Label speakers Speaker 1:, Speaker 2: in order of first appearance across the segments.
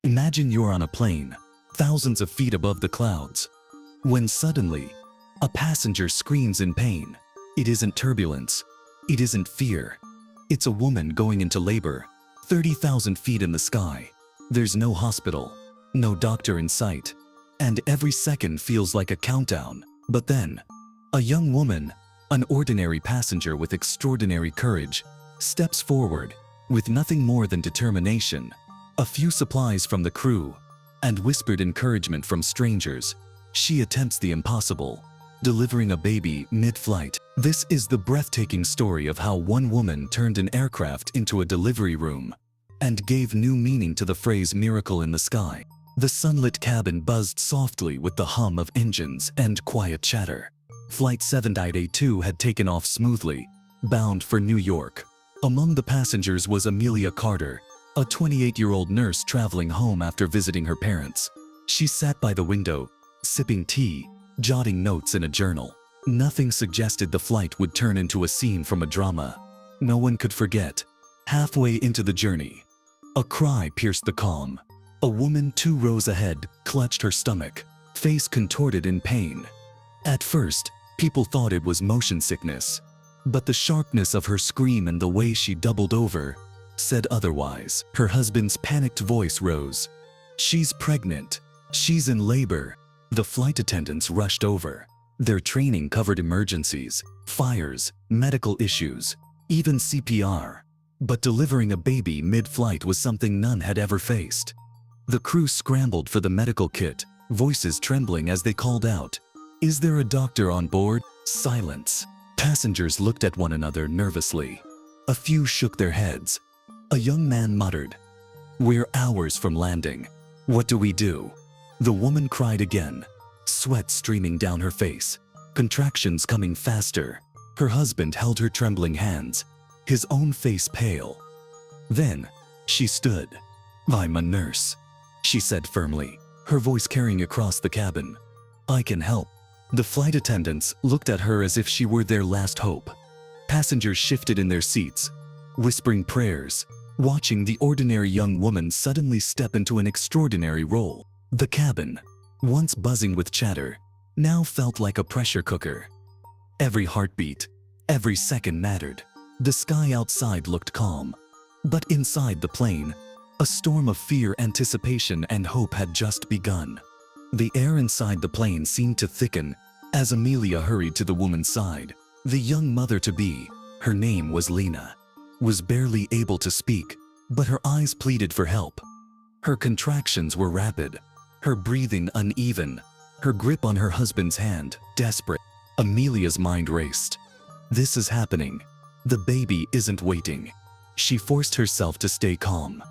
Speaker 1: Imagine you're on a plane, thousands of feet above the clouds, when suddenly, a passenger screams in pain. It isn't turbulence. It isn't fear. It's a woman going into labor, 30,000 feet in the sky. There's no hospital, no doctor in sight, and every second feels like a countdown. But then, a young woman, an ordinary passenger with extraordinary courage, steps forward with nothing more than determination, a few supplies from the crew, and whispered encouragement from strangers. She attempts the impossible, delivering a baby mid-flight. This is the breathtaking story of how one woman turned an aircraft into a delivery room and gave new meaning to the phrase "miracle in the sky." The sunlit cabin buzzed softly with the hum of engines and quiet chatter. Flight 782 had taken off smoothly, bound for New York. Among the passengers was Amelia Carter, a 28-year-old nurse traveling home after visiting her parents. She sat by the window, sipping tea, jotting notes in a journal. Nothing suggested the flight would turn into a scene from a drama. No one could forget. Halfway into the journey, a cry pierced the calm. A woman 2 rows ahead clutched her stomach, face contorted in pain. At first, people thought it was motion sickness, but the sharpness of her scream and the way she doubled over said otherwise. Her husband's panicked voice rose. "She's pregnant. She's in labor." The flight attendants rushed over. Their training covered emergencies, fires, medical issues, even CPR. But delivering a baby mid-flight was something none had ever faced. The crew scrambled for the medical kit, voices trembling as they called out, "Is there a doctor on board?" Silence. Passengers looked at one another nervously. A few shook their heads. A young man muttered, "We're hours from landing. What do we do?" The woman cried again, sweat streaming down her face, contractions coming faster. Her husband held her trembling hands, his own face pale. Then, she stood. "I'm a nurse," she said firmly, her voice carrying across the cabin. "I can help." The flight attendants looked at her as if she were their last hope. Passengers shifted in their seats, whispering prayers, watching the ordinary young woman suddenly step into an extraordinary role. The cabin, once buzzing with chatter, now felt like a pressure cooker. Every heartbeat, every second mattered. The sky outside looked calm, but inside the plane, a storm of fear, anticipation, and hope had just begun. The air inside the plane seemed to thicken as Amelia hurried to the woman's side. The young mother-to-be, her name was Lena, was barely able to speak, but her eyes pleaded for help. Her contractions were rapid, her breathing uneven, her grip on her husband's hand desperate. Amelia's mind raced. This is happening. The baby isn't waiting. She forced herself to stay calm.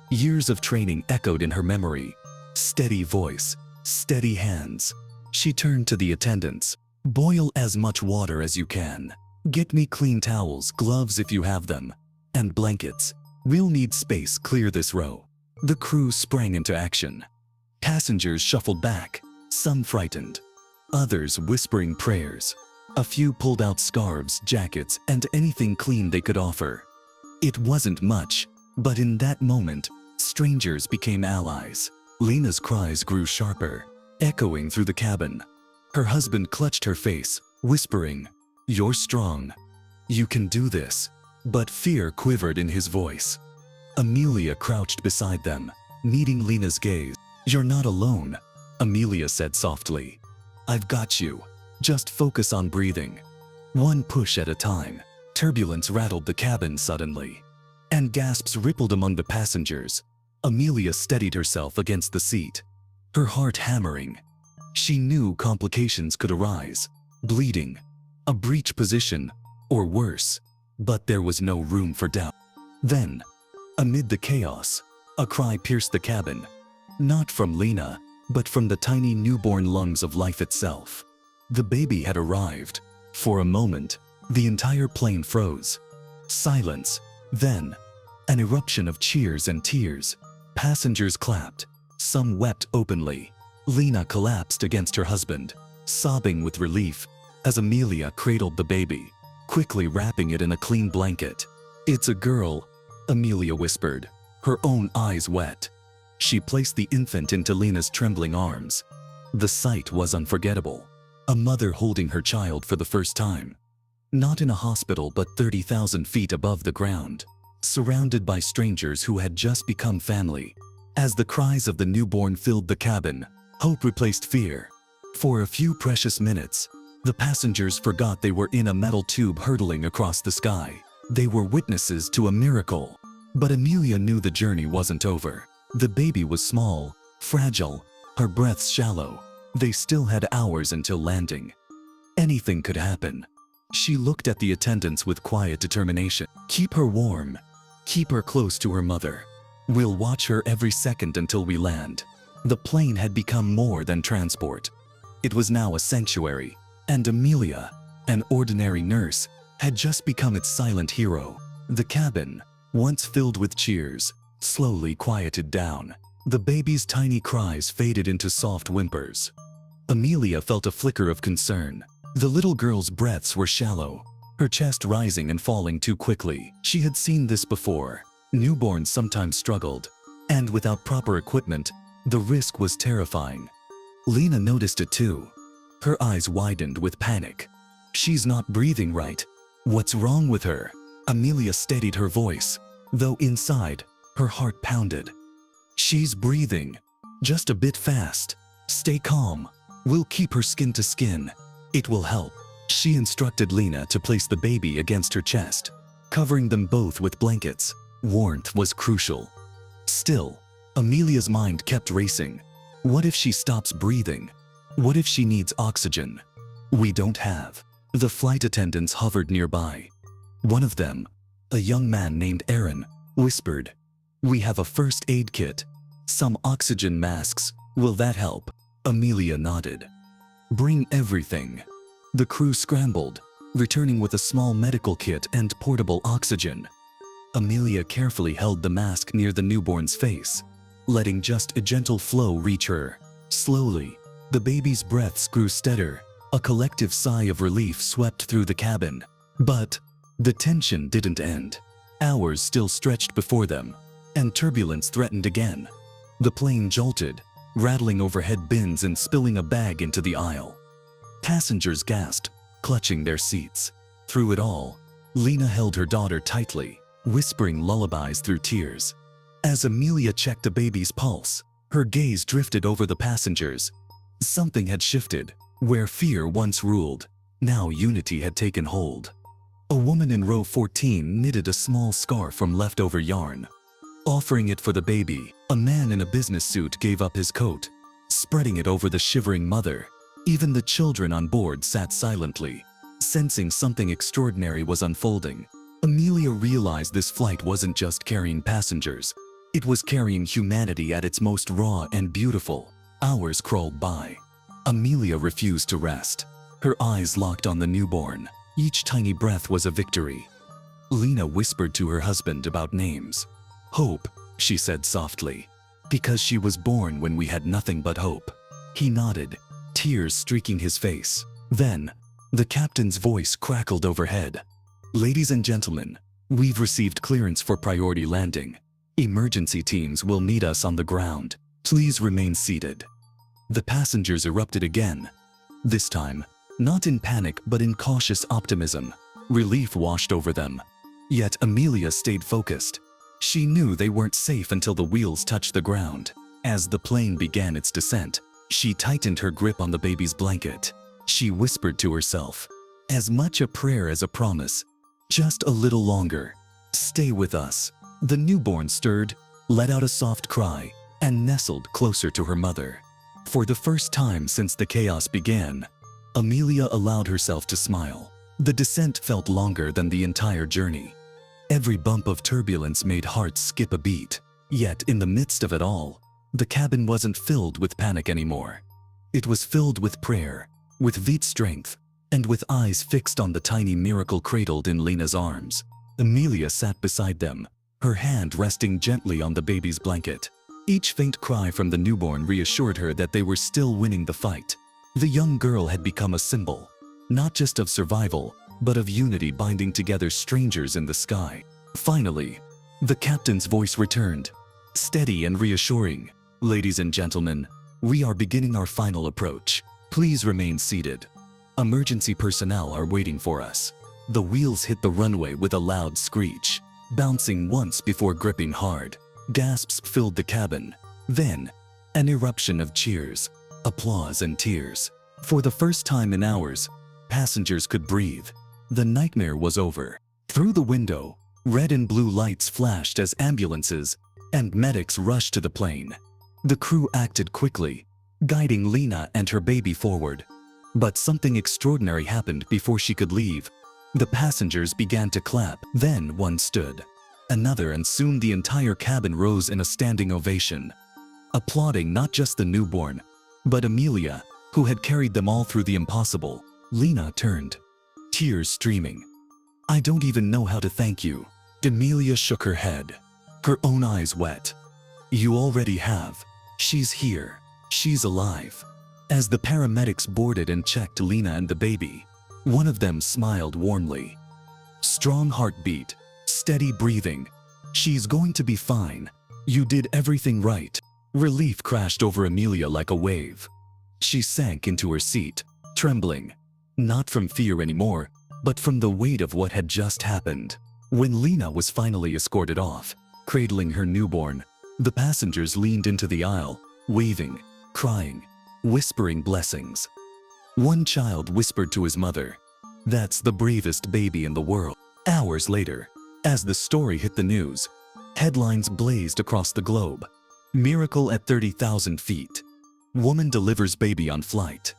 Speaker 1: Years of training echoed in her memory. Steady voice, steady hands. She turned to the attendants. "Boil as much water as you can. Get me clean towels, gloves if you have them, and blankets. We'll need space, clear this row." The crew sprang into action. Passengers shuffled back, some frightened, others whispering prayers. A few pulled out scarves, jackets, and anything clean they could offer. It wasn't much, but in that moment, strangers became allies. Lena's cries grew sharper, echoing through the cabin. Her husband clutched her face, whispering, "You're strong. You can do this." But fear quivered in his voice. Amelia crouched beside them, meeting Lena's gaze. "You're not alone," Amelia said softly. "I've got you. Just focus on breathing. One push at a time." Turbulence rattled the cabin suddenly, and gasps rippled among the passengers. Amelia steadied herself against the seat, her heart hammering. She knew complications could arise, bleeding, a breech position, or worse, but there was no room for doubt. Then, amid the chaos, a cry pierced the cabin, not from Lena, but from the tiny newborn lungs of life itself. The baby had arrived. For a moment, the entire plane froze. Silence. Then, an eruption of cheers and tears. Passengers clapped. Some wept openly. Lena collapsed against her husband, sobbing with relief as Amelia cradled the baby, quickly wrapping it in a clean blanket. "It's a girl," Amelia whispered, her own eyes wet. She placed the infant into Lena's trembling arms. The sight was unforgettable. A mother holding her child for the first time. Not in a hospital but 30,000 feet above the ground, surrounded by strangers who had just become family. As the cries of the newborn filled the cabin, hope replaced fear. For a few precious minutes, the passengers forgot they were in a metal tube hurtling across the sky. They were witnesses to a miracle. But Amelia knew the journey wasn't over. The baby was small, fragile, her breaths shallow. They still had hours until landing. Anything could happen. She looked at the attendants with quiet determination. Keep her warm. Keep her close to her mother. We'll watch her every second until we land. The plane had become more than transport. It was now a sanctuary, and Amelia, an ordinary nurse, had just become its silent hero. The cabin, once filled with cheers, slowly quieted down. The baby's tiny cries faded into soft whimpers. Amelia felt a flicker of concern. The little girl's breaths were shallow, her chest rising and falling too quickly. She had seen this before. Newborns sometimes struggled, and without proper equipment, the risk was terrifying. Lena noticed it too. Her eyes widened with panic. She's not breathing right. What's wrong with her? Amelia steadied her voice, though inside, her heart pounded. She's breathing, just a bit fast. Stay calm. We'll keep her skin to skin. It will help. She instructed Lena to place the baby against her chest, covering them both with blankets. Warmth was crucial. Still, Amelia's mind kept racing. What if she stops breathing? What if she needs oxygen? We don't have. The flight attendants hovered nearby. One of them, a young man named Aaron, whispered, "We have a first aid kit. Some oxygen masks. Will that help?" Amelia nodded. "Bring everything." The crew scrambled, returning with a small medical kit and portable oxygen. Amelia carefully held the mask near the newborn's face, letting just a gentle flow reach her. Slowly, the baby's breaths grew steadier. A collective sigh of relief swept through the cabin. But the tension didn't end. Hours still stretched before them, and turbulence threatened again. The plane jolted, rattling overhead bins and spilling a bag into the aisle. Passengers gasped, clutching their seats. Through it all, Lena held her daughter tightly, whispering lullabies through tears. As Amelia checked the baby's pulse, her gaze drifted over the passengers. Something had shifted. Where fear once ruled, now unity had taken hold. A woman in row 14 knitted a small scarf from leftover yarn. Offering it for the baby, a man in a business suit gave up his coat, spreading it over the shivering mother. Even the children on board sat silently, sensing something extraordinary was unfolding. Amelia realized this flight wasn't just carrying passengers. It was carrying humanity at its most raw and beautiful. Hours crawled by. Amelia refused to rest. Her eyes locked on the newborn. Each tiny breath was a victory. Lena whispered to her husband about names. "Hope," she said softly, "because she was born when we had nothing but hope." He nodded, tears streaking his face. Then, the captain's voice crackled overhead. "Ladies and gentlemen, we've received clearance for priority landing. Emergency teams will meet us on the ground. Please remain seated." The passengers erupted again. This time, not in panic but in cautious optimism. Relief washed over them. Yet Amelia stayed focused. She knew they weren't safe until the wheels touched the ground. As the plane began its descent, she tightened her grip on the baby's blanket. She whispered to herself, as much a prayer as a promise, "Just a little longer. Stay with us." The newborn stirred, let out a soft cry, and nestled closer to her mother. For the first time since the chaos began, Amelia allowed herself to smile. The descent felt longer than the entire journey. Every bump of turbulence made hearts skip a beat. Yet in the midst of it all, the cabin wasn't filled with panic anymore. It was filled with prayer, with Veet's strength, and with eyes fixed on the tiny miracle cradled in Lena's arms. Amelia sat beside them, her hand resting gently on the baby's blanket. Each faint cry from the newborn reassured her that they were still winning the fight. The young girl had become a symbol, not just of survival, but of unity binding together strangers in the sky. Finally, the captain's voice returned. steady and reassuring. Ladies and gentlemen, we are beginning our final approach. Please remain seated. Emergency personnel are waiting for us. The wheels hit the runway with a loud screech, bouncing once before gripping hard. Gasps filled the cabin. Then, an eruption of cheers, applause and tears. For the first time in hours, passengers could breathe. The nightmare was over. Through the window, red and blue lights flashed as ambulances and medics rushed to the plane. The crew acted quickly, guiding Lena and her baby forward. But something extraordinary happened before she could leave. The passengers began to clap. Then one stood, another, and soon the entire cabin rose in a standing ovation, applauding not just the newborn, but Amelia, who had carried them all through the impossible. Lena turned, tears streaming. "I don't even know how to thank you." Amelia shook her head, her own eyes wet. "You already have. She's here. She's alive." As the paramedics boarded and checked Lena and the baby, one of them smiled warmly. "Strong heartbeat, steady breathing. She's going to be fine. You did everything right." Relief crashed over Amelia like a wave. She sank into her seat, trembling, not from fear anymore, but from the weight of what had just happened. When Lena was finally escorted off, cradling her newborn, the passengers leaned into the aisle, waving, crying, whispering blessings. One child whispered to his mother, "That's the bravest baby in the world." Hours later, as the story hit the news, headlines blazed across the globe. "Miracle at 30,000 feet. Woman delivers baby on flight."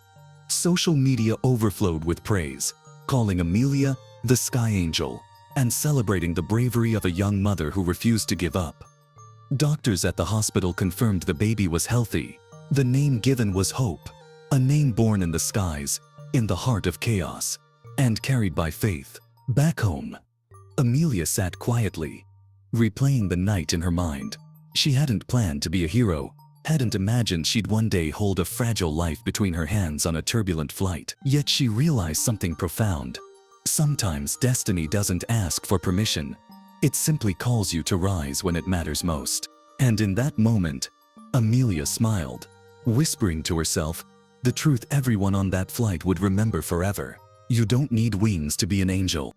Speaker 1: Social media overflowed with praise, calling Amelia the Sky Angel and celebrating the bravery of a young mother who refused to give up. Doctors at the hospital confirmed the baby was healthy. The name given was Hope, a name born in the skies, in the heart of chaos, and carried by faith. Back home, Amelia sat quietly, replaying the night in her mind. She hadn't planned to be a hero, hadn't imagined she'd one day hold a fragile life between her hands on a turbulent flight. Yet she realized something profound. Sometimes destiny doesn't ask for permission. It simply calls you to rise when it matters most. And in that moment, Amelia smiled, whispering to herself the truth everyone on that flight would remember forever. You don't need wings to be an angel.